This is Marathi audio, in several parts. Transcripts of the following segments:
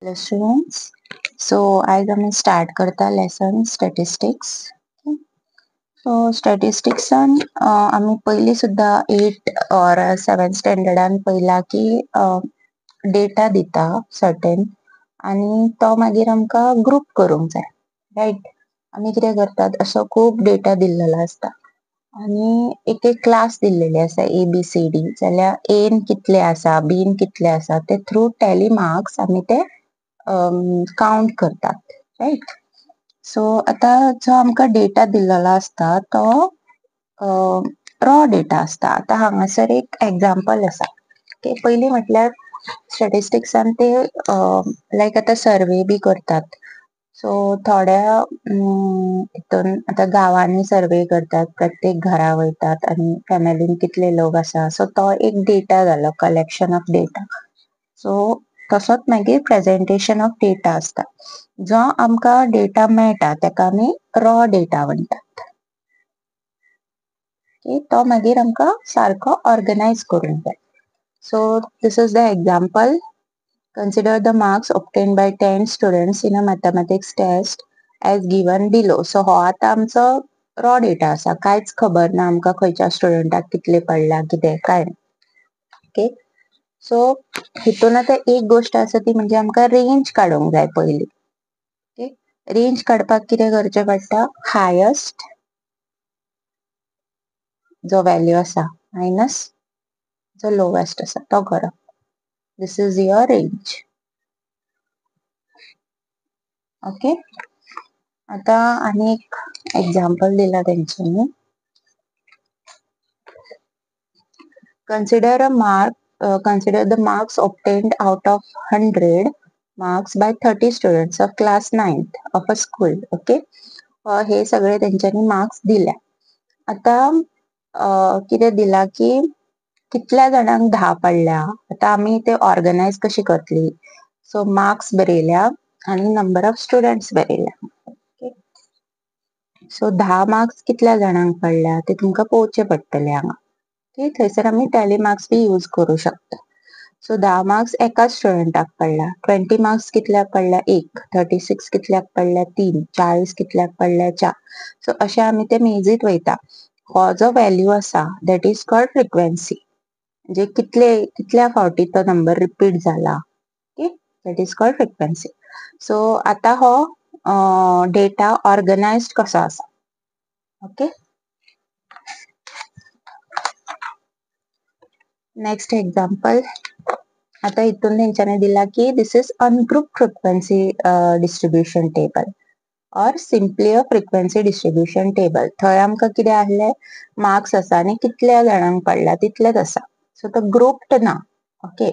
Hello students. So आज आम्ही स्टार्ट करता लेसन स्टॅटिस्टिक्स. सो स्टॅटिस्टिक्सान आम्ही पयली सुद्धा 8 और 7 स्टँडर्डान पयला की डेटा दिता सर्टेन आणि तो मागीर आमकां ग्रुप करूंक जाय, रायट. आमी कितें करतात, असो खूब डेटा दिल्लेलो आसता आणि एक क्लास दिल्लेले आसा ABCD, जाल्यार एन कितले आसा, बीन कितले आसा ते थ्रू टॅली मार्क्स आमी ते काउंट करतात, राईट. सो आता जो आमकां डेटा दिल्लेलो आसता तो रॉ डेटा आसता. आता हांगासर एक एक्झाम्पल आसा. ओके, पयली म्हटल्यार स्टॅटिस्टिक्सान ते लायक आता सर्वे बी करतात. सो थोड्या हितून आता गावांनी सर्वे करतात, प्रत्येक घरा वयतात आणि फॅमिलीन कितले लोक आसा, सो तो एक डेटा जालो, कलेक्शन ऑफ डेटा. सो तसोच मागीर प्रेझेंटेशन ऑफ डेटा आसता. जो आमकां डेटा मेळटा तेका आमी रॉ डेटा म्हणटात. तो मागीर आमकां सारको ऑर्गनायज करूंक जाय. So this is the example. Consider the marks obtained by 10 students in a mathematics test as given below. So हो आता आमचो रॉ डेटा आसा, कांयच खबर ना आमकां खंयच्या स्टुडंटाक कितले पडला कितें काय ना. ओके, सो हितून आता एक गोष्ट आसा ती म्हणजे आमकां रेंज काडूंक जाय पयली. ओके, रेंज काडपाक कितें करचें पडटा, हायेस्ट जो व्हॅल्यू आसा मायनस जो लोवेस्ट आसा तो करप. दिस इज युअर रेंज. ओके, आता आनी एक एक्झाम्पल दिला तेंच्यांनी. Consider the marks obtained out of 100 marks by 30 students of class 9th of a school. Okay, हे सगळे तेंच्यांनी मार्क्स दिल्या. आता कितें दिला की कितल्या जाणांक 10 पडल्या. आता आमी ते ऑर्गनायज कशी करतली. सो मार्क्स बरयल्या आणि नंबर ऑफ स्टुडंट्स बरयल्या. ओके, सो 10 मार्क्स कितल्या जाणांक पडल्या ते तुमकां पळोवचे पडटले हांगा. ओके, थंयसर आमी टॅली मार्क्स बी यूज करू शकता. सो 10 मार्क्स एका स्टुडंटाक पडला, 20 मार्क्स कितल्याक पडल्या 1, 36 कितल्याक पडल्या 3, 40 कितल्याक पडल्या 4. सो अशे आमी ते मेजीत वयता. हो जो व्हॅल्यू आसा दॅट इज कॉल्ड फ्रिक्वेन्सी, म्हणजे कितल्या फावटी तो नंबर रिपीट जाला. Okay, that is called frequency. So आता हो डेटा ऑर्गनायज्ड कसो आसा. Okay, next example. आता हितून तेंच्यानी दिला की this is ungroup frequency distribution table or simply a frequency distribution table. थंय आमकां कितें आहले, मार्क्स आसा आनी कितल्या जाणांक पडला तितलेच आसा. सो तो ग्रुप्ड ना. ओके,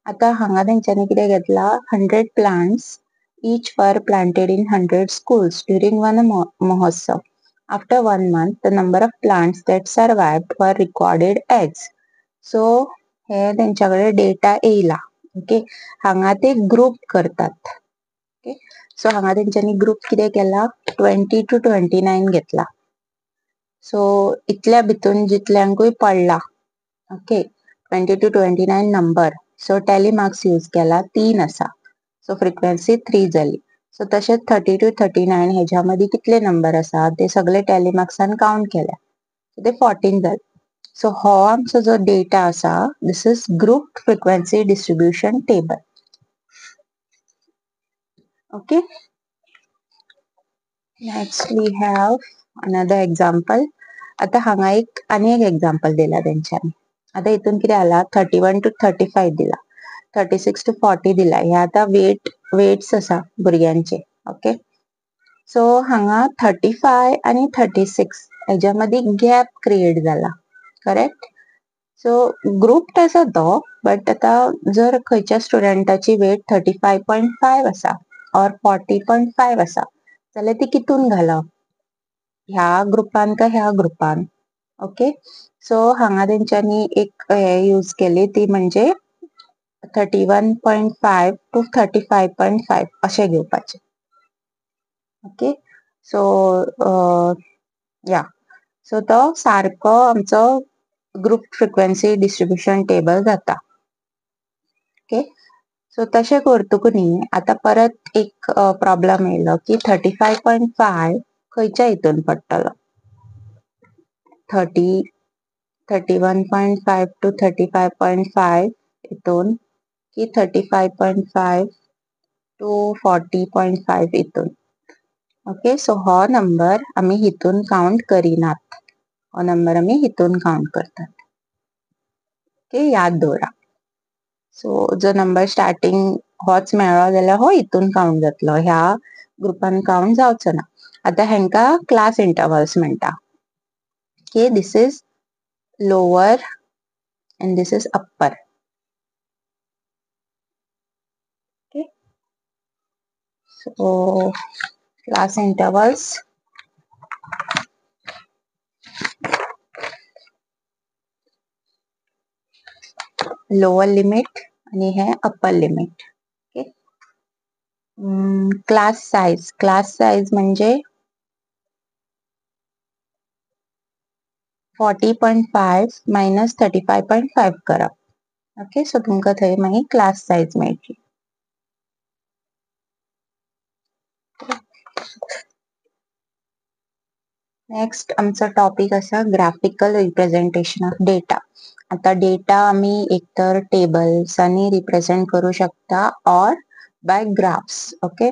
आता हांगा तेंच्यानी कितें घेतला, 100 plants each were planted in 100 schools during one mahotsav. After 1 month, the number of plants that survived were recorded as. So हे तेंच्याकडे डेटा येयला. ओके, हांगा ते ग्रुप करतात. ओके, सो हांगा तेंच्यांनी ग्रुप कितें केला, 20 to 29 घेतला. सो इतल्या भितून जितल्यांकूय पडला. Okay, 20 to 29 number. So tally marks use केला, 3 आसा. सो फ्रिक्वेन्सी 3 जाली. सो तशेंच 30 to 39 हेच्या मदीं कितले नंबर आसा ते सगळे टॅली मार्क्सान काउंट केल्या. सो ते 14 जाले. सो हो आमचो जो डेटा आसा, this is group frequency distribution table. Okay, next we have another example. आता हांगा आनी एक एक्झाम्पल दिला तेंच्यांनी. आता हितून कितें जाला, 31 to 35 दिला, 36 to 40 दिला. हे आता वेट्स आसा भुरग्यांचे. ओके, सो हांगा 35 आणि 36 हेच्या मदीं गॅप क्रिएट जाला, करेक्ट. सो ग्रुप आसा तो, बट आता जर खंयच्या स्टुडंटाची वेट 35.5 आसा और 40.5 आसा जाल्यार ती कितून घालप, ह्या ग्रुपान काय ह्या ग्रुपान. ओके, सो हांगा तेंच्यांनी एक हे यूज केली ती म्हणजे 31.5 to 35.5 अशें घेवपाचे. ओके, सो या, सो तो सारको आमचो ग्रुप फ्रिक्वेन्सी डिस्ट्रीब्युशन टेबल जाता. ओके, सो तशें करतकूनी आता परत एक प्रॉब्लेम येयलो की 35.5 खंयच्या हितून पडटलो 30 31.5 to 35.5 हितून की 35.5 to 40.5 हितून. ओके सो हो नंबर आम्ही हितून काउंट करिनात. हो नंबर आम्ही हितून काउंट करतात. ओके याद दवरा. सो जो नंबर स्टार्टिंग होच मेळ्ळो जाल्यार हो हितून काउंट जातलो. ह्या ग्रुपान काउंट जावचो ना. आता हेंका क्लास इंटरवल्स म्हणटा. Okay this is lower and this is upper. Okay, so class intervals lower limit आणि हे upper limit. Okay. class size म्हणजे 40.5 minus 35.5 करा. ओके सो तुमका थंय मागीर क्लास साइज मेळटली. नेक्स्ट आमचा टॉपिक असा ग्राफिकल रिप्रेझेंटेशन ऑफ डेटा. आता डेटा आम्ही एकतर टेबल्सांनी रिप्रेझेंट करू शकता और बाय ग्राफ्स. ओके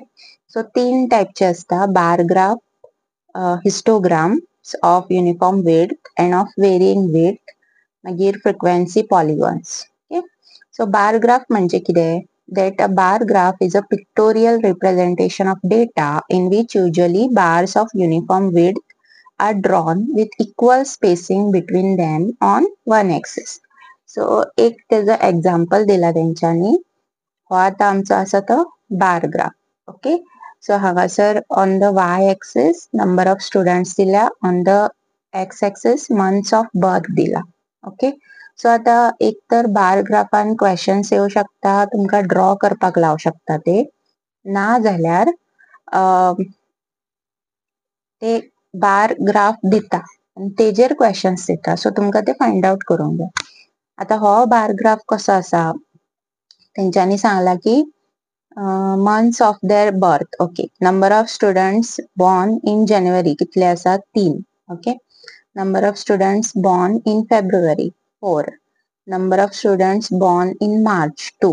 सो 3 टाइपचे असता bar graph, histograms of uniform width and of varying width, मागीर frequency polygons. Okay. So bar graph म्हणजे कितें? That a bar graph is a pictorial representation of data in which usually bars of uniform width are drawn with equal spacing between them on one axis. So एक त्याचं example दिला तेंच्यांनी. हो आता आमचो आसा तो bar graph. Okay. So हांगासर on the y-axis number of students दिल्या, on the x-axis months of birth दिला. Okay. So आता एक तर बार ग्राफान क्वेश्चन्स येऊ शकता, तुमका ड्रॉ करपाक लावू शकता ते. ना जाल्यार ते बार ग्राफ दिता आणि तेजेर क्वेश्चन्स दिता. सो तुमका ते फाइंड आउट करूंक जाय. आता हो बार ग्राफ कसो आसा? तेंच्यांनी सांगला की months of their birth. Okay. Number of students born in January कितले आसा 3. Okay. Number of students born in February 4. Number of students born in March 2.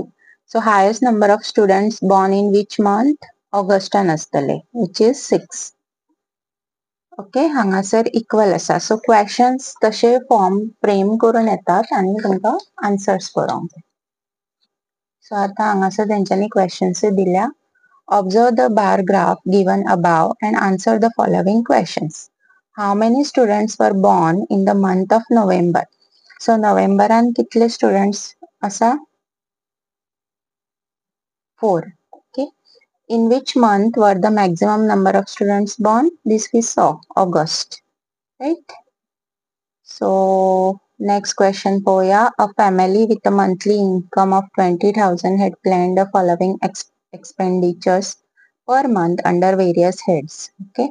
So highest number of students born in which month? August असतले which is 6. Okay हांगासर इक्वल आसा. सो क्वेश्चन्स तशे फॉर्म फ्रेम करून येतात आणि तुमकां आन्सर्स करूंक जाय. सो आता हांगासर तेंच्यांनी क्वेश्चन्स दिल्या. Observe the bar graph given above and answer the following questions. How many students were born in the month of November? So नोव्हेंबरान कितले स्टुडंट्स आसा? 4. Okay. In which month were the maximum number of students born? This we saw, August. Right? So next question poya. A family with a monthly income of 20,000 had planned the following expenditures per month under various heads. Okay.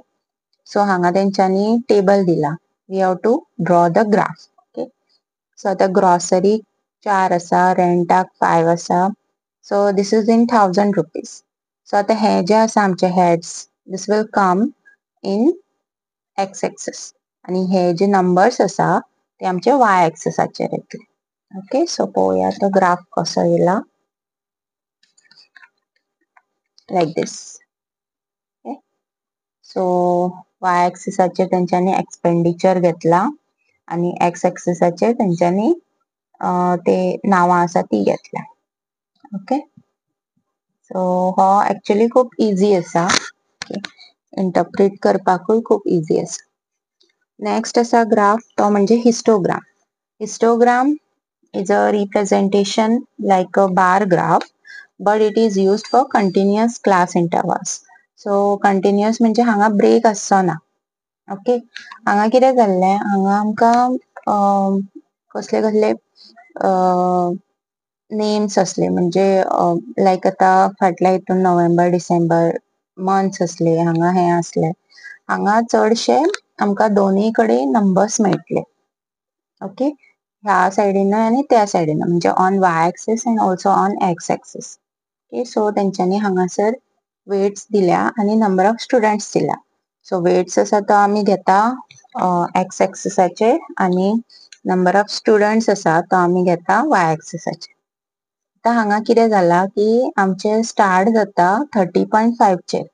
So hanga तेंच्यांनी table दिला. We have to draw the graph. Okay. So आता grocery 4 आसा, रेंटाक 5 आसा. So this is in 1000 rupees. So आता हे जे आसा आमचे heads, this will come in x-axis. आणि हे जे numbers आसा ते आमचे y-axisचेर येतले. ओके सो पळोवया तो ग्राफ कसो येयला. Like this. ओके सो y-axisचेर तेंच्यांनी एक्सपेंडिचर घेतला आणि x-axisचेर तेंच्यांनी ते नावां आसा ती घेतल्या. ओके सो हो एक्चुअली खूप इजी आसा. इंटरप्रीट करपाकूय खूप इजी आसा. नेक्स्ट आसा ग्राफ तो म्हणजे histogram. Histogram is a representation like a bar graph, but it is used for continuous class intervals. So continuous म्हणजे हांगा ब्रेक आसचो ना. ओके हांगा कितें जाल्लें हांगा आमकां कसले कसले नेम्स असले म्हणजे लायक आतां फाटल्या हितून नोव्हेंबर डिसेंबर मंथ्स असले हांगा हे असले हांगा चडशे आमकां दोन्ही कडेन नंबर्स मेळटले. ओके ह्या सायडीन आणि त्या सायडीन म्हणजे on y axis and also on x axis. So तेंच्यांनी हांगासर वेट्स दिल्या आणि नंबर ऑफ स्टुडंट्स दिल्या. सो वेट्स आसा तो आमी घेता एक्स एक्सिसाचेर आणि नंबर ऑफ स्टुडंट्स आसा तो आमी घेता वाय एक्सिसाचेर. आता हांगा कितें जाला की आमचे स्टार्ट जाता 30.5 चेर.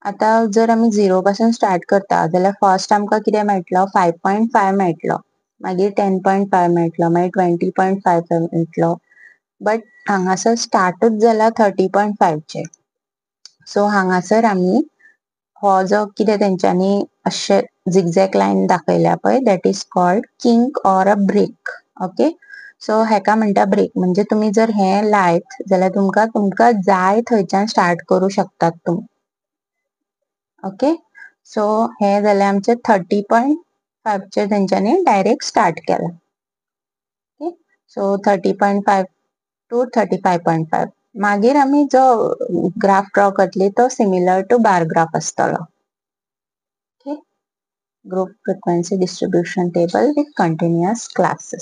आता जर आमी 0 पासून स्टार्ट करता जाल्यार फर्स्ट आमकां कितें मेळटलो 5.5 मेळटलो, मागीर 10.5 मेळटलो, मागीर 20.5 मेळटलो. बट हांगासर स्टार्टूच जाला 30.5 चेर. सो हांगासर आमी हो जो कितें तेंच्यांनी अशे झिगझॅग लायन दाखयल्या पळय that is called kink or a break. Okay, so हेका म्हणटा ब्रेक. म्हणजे तुमी जर हे लायत जाल्यार तुमकां जाय थंयच्यान स्टार्ट करू शकतात तुमी. ओके, सो हे जाले आमचे 30.5 चेर तेंच्यांनी डायरेक्ट स्टार्ट केला. Okay, so 30.5 to 35.5. मागीर आमी जो ग्राफ ड्रॉ करतली तो सिमिलर टू बार ग्राफ आसतलो. Okay, group frequency distribution table with continuous classes.